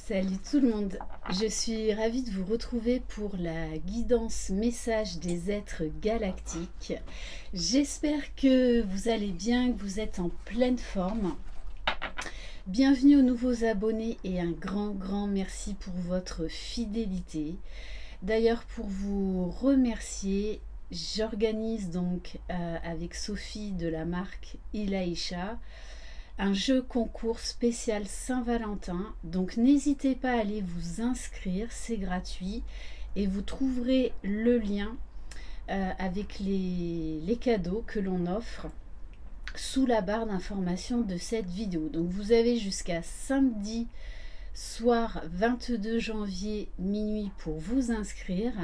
Salut tout le monde, je suis ravie de vous retrouver pour la guidance message des êtres galactiques. J'espère que vous allez bien, que vous êtes en pleine forme. Bienvenue aux nouveaux abonnés et un grand merci pour votre fidélité. D'ailleurs, pour vous remercier, j'organise donc avec Sophie de la marque Ilaïcha un jeu concours spécial Saint-Valentin. Donc n'hésitez pas à aller vous inscrire, c'est gratuit et vous trouverez le lien avec les cadeaux que l'on offre sous la barre d'information de cette vidéo. Donc vous avez jusqu'à samedi soir 22 janvier minuit pour vous inscrire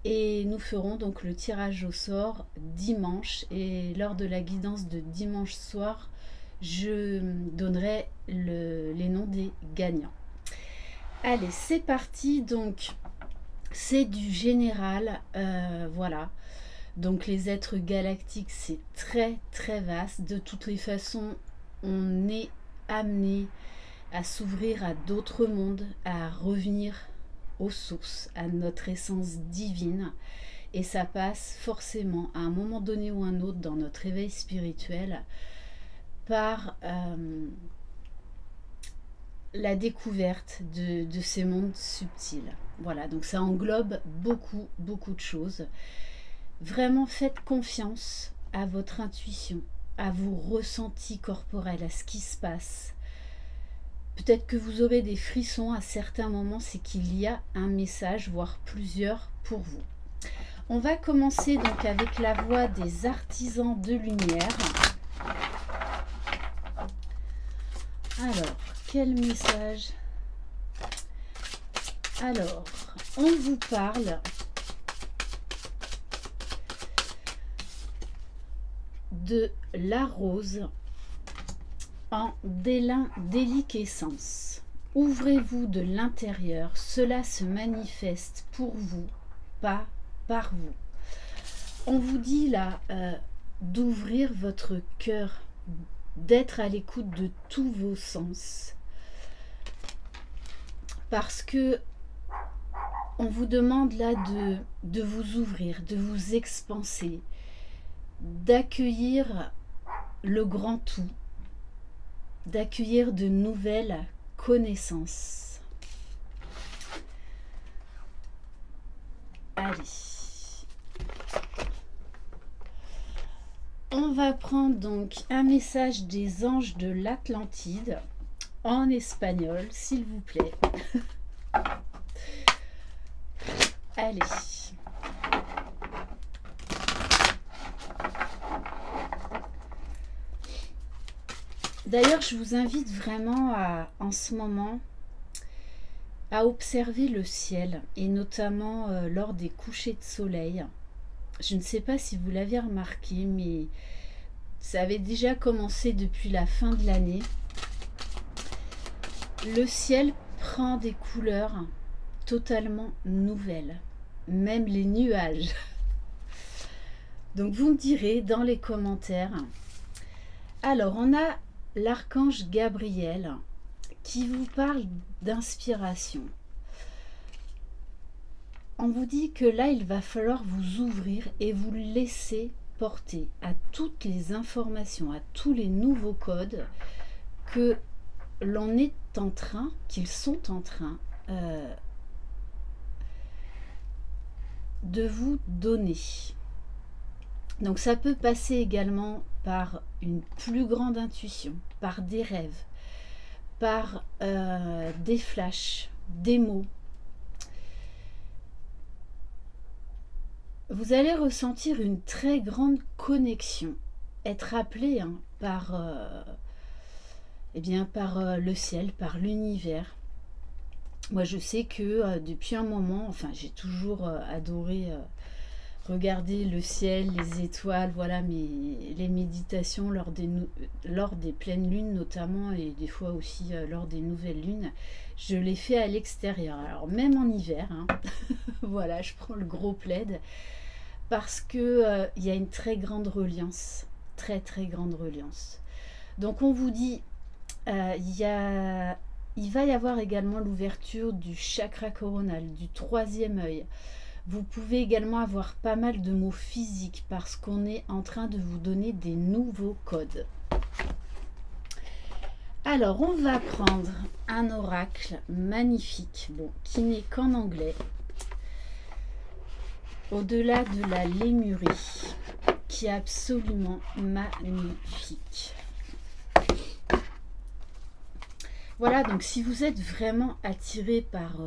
et nous ferons donc le tirage au sort dimanche, et lors de la guidance de dimanche soir je donnerai les noms des gagnants. Allez, c'est parti. Donc c'est du général, voilà. Donc les êtres galactiques, c'est très vaste. De toutes les façons, on est amené à s'ouvrir à d'autres mondes, à revenir aux sources, à notre essence divine, et ça passe forcément à un moment donné ou un autre dans notre éveil spirituel par la découverte de ces mondes subtils. Voilà, donc ça englobe beaucoup de choses. Vraiment, faites confiance à votre intuition, à vos ressentis corporels, à ce qui se passe. Peut-être que vous aurez des frissons à certains moments, c'est qu'il y a un message, voire plusieurs pour vous. On va commencer donc avec la voix des artisans de lumière. Alors, quel message? Alors, on vous parle de la rose en déliquescence. Ouvrez-vous de l'intérieur, cela se manifeste pour vous, pas par vous. On vous dit là d'ouvrir votre cœur, d'être à l'écoute de tous vos sens, parce que on vous demande là de vous ouvrir, de vous expanser, d'accueillir le grand tout, d'accueillir de nouvelles connaissances. Allez, on va prendre donc un message des anges de l'Atlantide en espagnol, s'il vous plaît. Allez. D'ailleurs, je vous invite vraiment en ce moment à observer le ciel, et notamment lors des couchers de soleil. Je ne sais pas si vous l'avez remarqué, mais ça avait déjà commencé depuis la fin de l'année. Le ciel prend des couleurs totalement nouvelles, même les nuages. Donc vous me direz dans les commentaires. Alors on a l'archange Gabriel qui vous parle d'inspiration. On vous dit que là, il va falloir vous ouvrir et vous laisser porter à toutes les informations, à tous les nouveaux codes que l'on est en train, qu'ils sont en train de vous donner. Donc ça peut passer également par une plus grande intuition, par des rêves, par des flashs, des mots. Vous allez ressentir une très grande connexion, être appelé par le ciel, par l'univers. Moi, je sais que depuis un moment, enfin, j'ai toujours adoré regarder le ciel, les étoiles, voilà, mais les méditations lors des pleines lunes notamment, et des fois aussi lors des nouvelles lunes, je les fais à l'extérieur. Alors même en hiver, voilà, je prends le gros plaid, parce que y a une très grande reliance, très grande reliance. Donc on vous dit, il y a il va y avoir également l'ouverture du chakra coronal, du troisième œil. Vous pouvez également avoir pas mal de mots physiques parce qu'on est en train de vous donner des nouveaux codes. Alors, on va prendre un oracle magnifique, bon, qui n'est qu'en anglais, au-delà de la lémurie, qui est absolument magnifique. Voilà, donc si vous êtes vraiment attiré par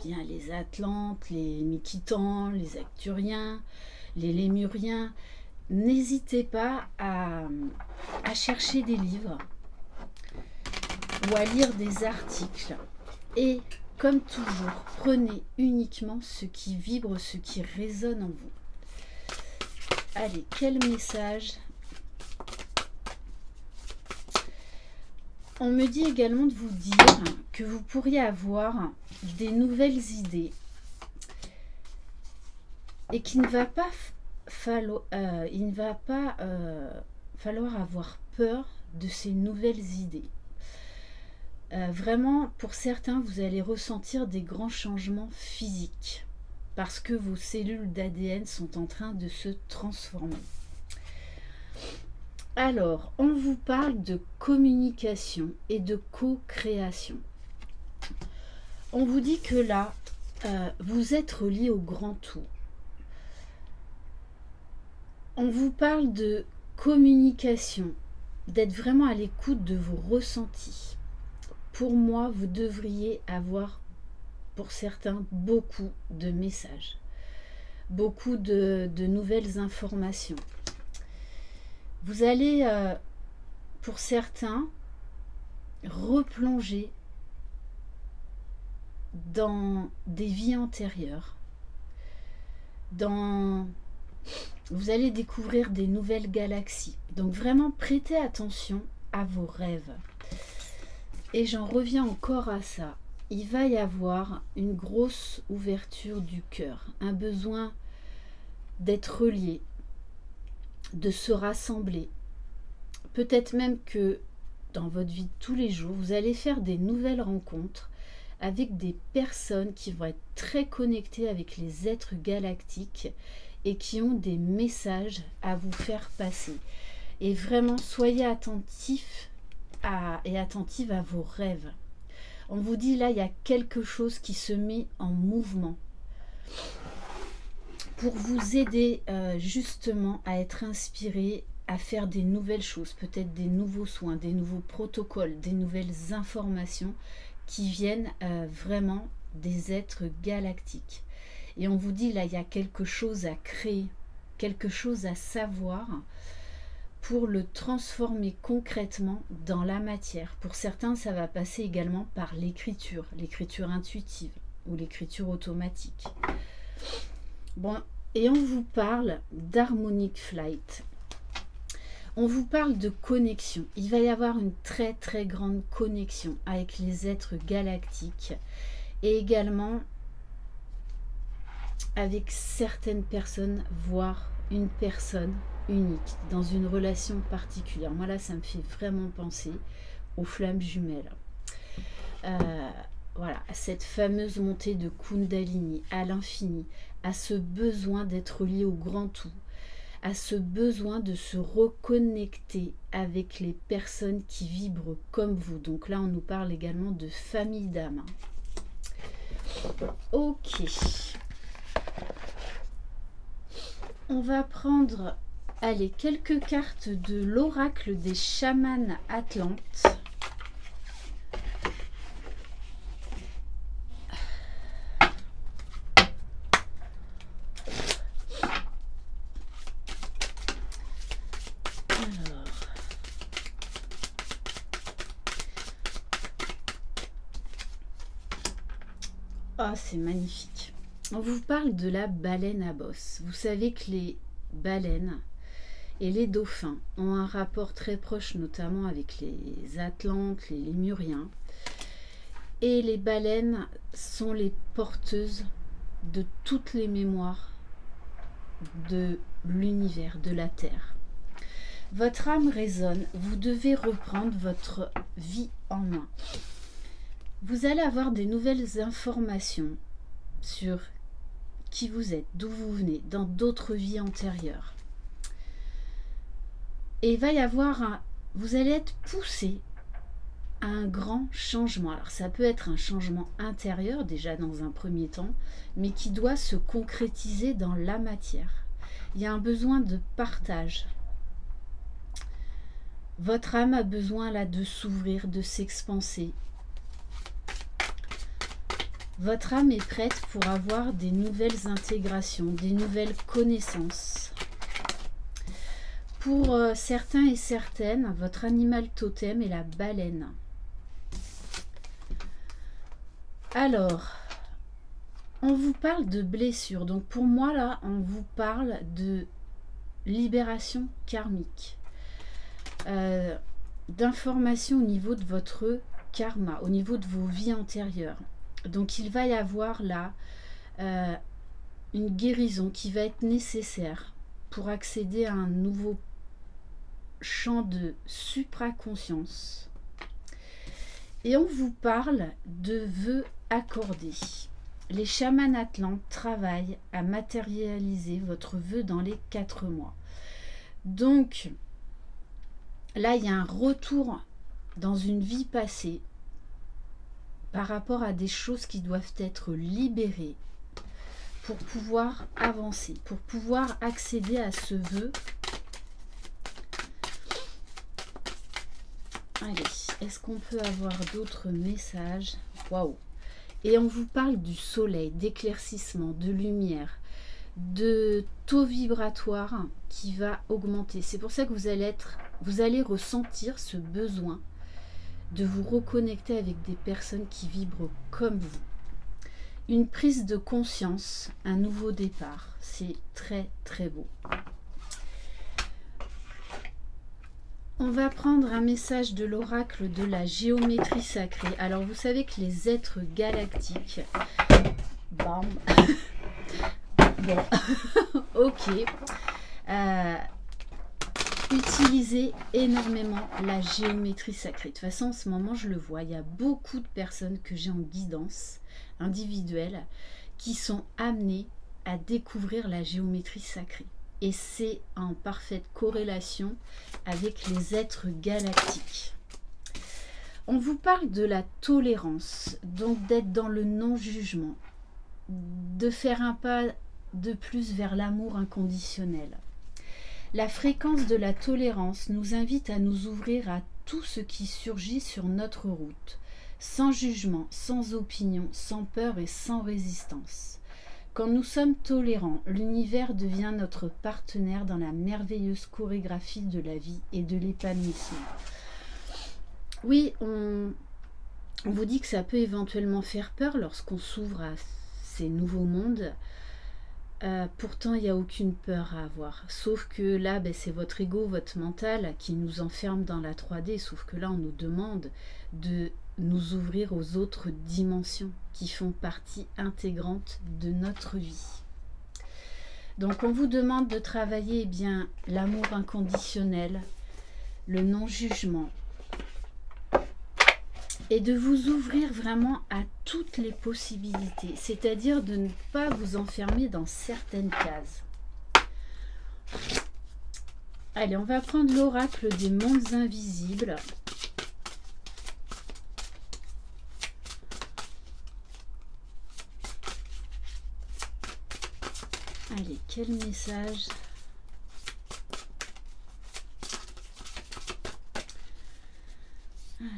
bien les Atlantes, les Miquitans, les Acturiens, les Lémuriens, n'hésitez pas à chercher des livres ou à lire des articles. Et comme toujours, prenez uniquement ce qui vibre, ce qui résonne en vous. Allez, quel message? On me dit également de vous dire que vous pourriez avoir des nouvelles idées et qu'il ne va pas falloir avoir peur de ces nouvelles idées. Vraiment, pour certains, vous allez ressentir des grands changements physiques parce que vos cellules d'ADN sont en train de se transformer. Alors, on vous parle de communication et de co-création. On vous dit que là, vous êtes relié au grand tout. On vous parle de communication, d'être vraiment à l'écoute de vos ressentis. Pour moi, vous devriez avoir, pour certains, beaucoup de messages, beaucoup de nouvelles informations. Vous allez, pour certains, replonger dans des vies antérieures. Vous allez découvrir des nouvelles galaxies. Donc vraiment, prêtez attention à vos rêves. Et j'en reviens encore à ça. Il va y avoir une grosse ouverture du cœur, un besoin d'être relié, de se rassembler. Peut-être même que dans votre vie de tous les jours, vous allez faire des nouvelles rencontres avec des personnes qui vont être très connectées avec les êtres galactiques et qui ont des messages à vous faire passer. Et vraiment, soyez attentifs et attentive à vos rêves. On vous dit là, il y a quelque chose qui se met en mouvement pour vous aider justement à être inspiré, à faire des nouvelles choses, peut-être des nouveaux soins, des nouveaux protocoles, des nouvelles informations qui viennent vraiment des êtres galactiques. Et on vous dit là, il y a quelque chose à créer, quelque chose à savoir pour le transformer concrètement dans la matière. Pour certains, ça va passer également par l'écriture intuitive ou l'écriture automatique. Bon, et on vous parle d'Harmonic Flight. On vous parle de connexion. Il va y avoir une très très grande connexion avec les êtres galactiques et également avec certaines personnes, voire une personne unique dans une relation particulière. Moi là, ça me fait vraiment penser aux flammes jumelles. Voilà, à cette fameuse montée de Kundalini, à l'infini, à ce besoin d'être lié au grand tout, à ce besoin de se reconnecter avec les personnes qui vibrent comme vous. Donc là, on nous parle également de famille d'âme. Ok. On va prendre, allez, quelques cartes de l'oracle des chamans atlantes. Oh, c'est magnifique. On vous parle de la baleine à bosse. Vous savez que les baleines et les dauphins ont un rapport très proche, notamment avec les Atlantes, les Lémuriens. Et les baleines sont les porteuses de toutes les mémoires de l'univers, de la Terre. Votre âme résonne, vous devez reprendre votre vie en main. Vous allez avoir des nouvelles informations sur qui vous êtes, d'où vous venez, dans d'autres vies antérieures. Et il va y avoir vous allez être poussé à un grand changement. Alors ça peut être un changement intérieur déjà dans un premier temps, mais qui doit se concrétiser dans la matière. Il y a un besoin de partage. Votre âme a besoin là de s'ouvrir, de s'expanser. Votre âme est prête pour avoir des nouvelles intégrations, des nouvelles connaissances. Pour certains et certaines, votre animal totem est la baleine. Alors, on vous parle de blessures. Donc pour moi, là, on vous parle de libération karmique. D'informations au niveau de votre karma, au niveau de vos vies antérieures. Donc il va y avoir là une guérison qui va être nécessaire pour accéder à un nouveau champ de supraconscience. Et on vous parle de vœux accordés. Les chamans atlantes travaillent à matérialiser votre vœu dans les 4 mois. Donc, là, il y a un retour dans une vie passée par rapport à des choses qui doivent être libérées pour pouvoir avancer, pour pouvoir accéder à ce vœu. Allez, est-ce qu'on peut avoir d'autres messages? Waouh! Et on vous parle du soleil, d'éclaircissement, de lumière, de taux vibratoire qui va augmenter. C'est pour ça que vous allez ressentir ce besoin de vous reconnecter avec des personnes qui vibrent comme vous. Une prise de conscience, un nouveau départ. C'est très très beau. On va prendre un message de l'oracle de la géométrie sacrée. Alors vous savez que les êtres galactiques... Bam. Bon, ok. Utilisez énormément la géométrie sacrée. De toute façon, en ce moment, je le vois. Il y a beaucoup de personnes que j'ai en guidance individuelle qui sont amenées à découvrir la géométrie sacrée. Et c'est en parfaite corrélation avec les êtres galactiques. On vous parle de la tolérance, donc d'être dans le non-jugement, de faire un pas de plus vers l'amour inconditionnel. La fréquence de la tolérance nous invite à nous ouvrir à tout ce qui surgit sur notre route, sans jugement, sans opinion, sans peur et sans résistance. Quand nous sommes tolérants, l'univers devient notre partenaire dans la merveilleuse chorégraphie de la vie et de l'épanouissement. Oui, on vous dit que ça peut éventuellement faire peur lorsqu'on s'ouvre à ces nouveaux mondes. Pourtant, il n'y a aucune peur à avoir. Sauf que là, c'est votre ego, votre mental qui nous enferme dans la 3D. Sauf que là, on nous demande de nous ouvrir aux autres dimensions qui font partie intégrante de notre vie. Donc on vous demande de travailler bien l'amour inconditionnel, le non-jugement et de vous ouvrir vraiment à toutes les possibilités, c'est-à-dire de ne pas vous enfermer dans certaines cases. Allez, on va prendre l'oracle des mondes invisibles. Allez, quel message? Alors,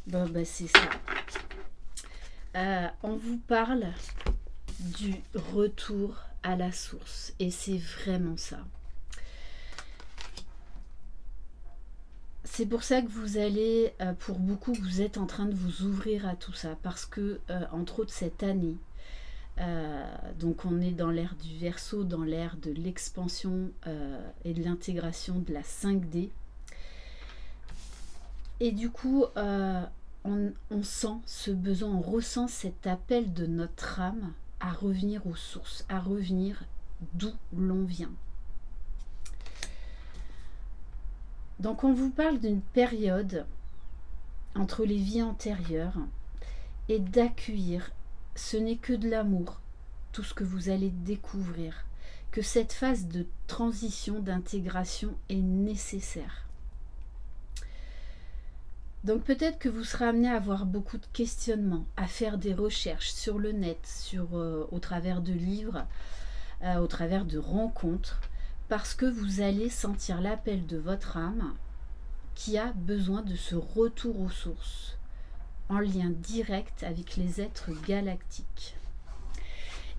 bon, c'est ça. On vous parle du retour à la source, et c'est vraiment ça. C'est pour ça que vous allez, pour beaucoup, vous êtes en train de vous ouvrir à tout ça, parce que, entre autres, cette année, donc on est dans l'ère du Verseau, dans l'ère de l'expansion et de l'intégration de la 5D. Et du coup, on sent ce besoin, on ressent cet appel de notre âme à revenir aux sources, à revenir d'où l'on vient. Donc on vous parle d'une période entre les vies antérieures et d'accueillir, ce n'est que de l'amour, tout ce que vous allez découvrir, que cette phase de transition, d'intégration est nécessaire. Donc peut-être que vous serez amené à avoir beaucoup de questionnements, à faire des recherches sur le net, au travers de livres, au travers de rencontres, parce que vous allez sentir l'appel de votre âme qui a besoin de ce retour aux sources, en lien direct avec les êtres galactiques.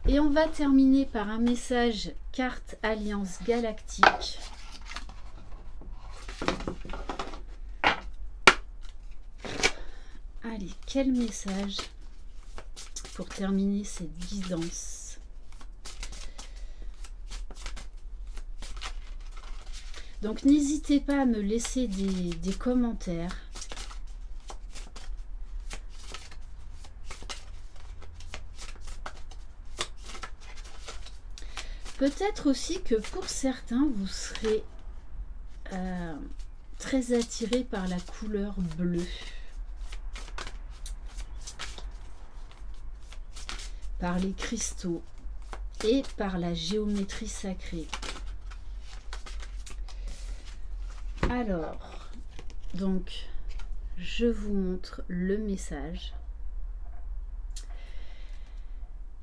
Et on va terminer par un message carte Alliance Galactique. Allez, quel message pour terminer cette guidance? Donc n'hésitez pas à me laisser des commentaires. Peut-être aussi que pour certains, vous serez très attirés par la couleur bleue. Par les cristaux et par la géométrie sacrée. Alors, donc, je vous montre le message.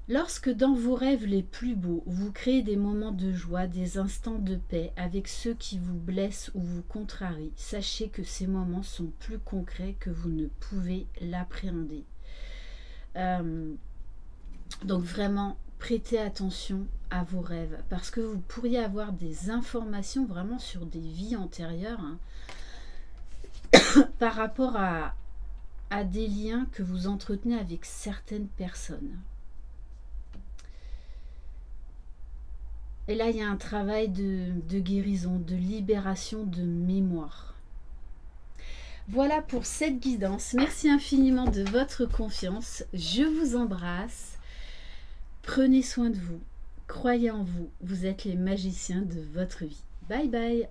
Lorsque dans vos rêves les plus beaux, vous créez des moments de joie, des instants de paix avec ceux qui vous blessent ou vous contrarient, sachez que ces moments sont plus concrets que vous ne pouvez l'appréhender. Donc vraiment, prêtez attention à vos rêves, parce que vous pourriez avoir des informations vraiment sur des vies antérieures, hein, par rapport à des liens que vous entretenez avec certaines personnes. Et là, il y a un travail de guérison, de libération de mémoire. Voilà pour cette guidance. Merci infiniment de votre confiance. Je vous embrasse. Prenez soin de vous, croyez en vous, vous êtes les magiciens de votre vie. Bye bye.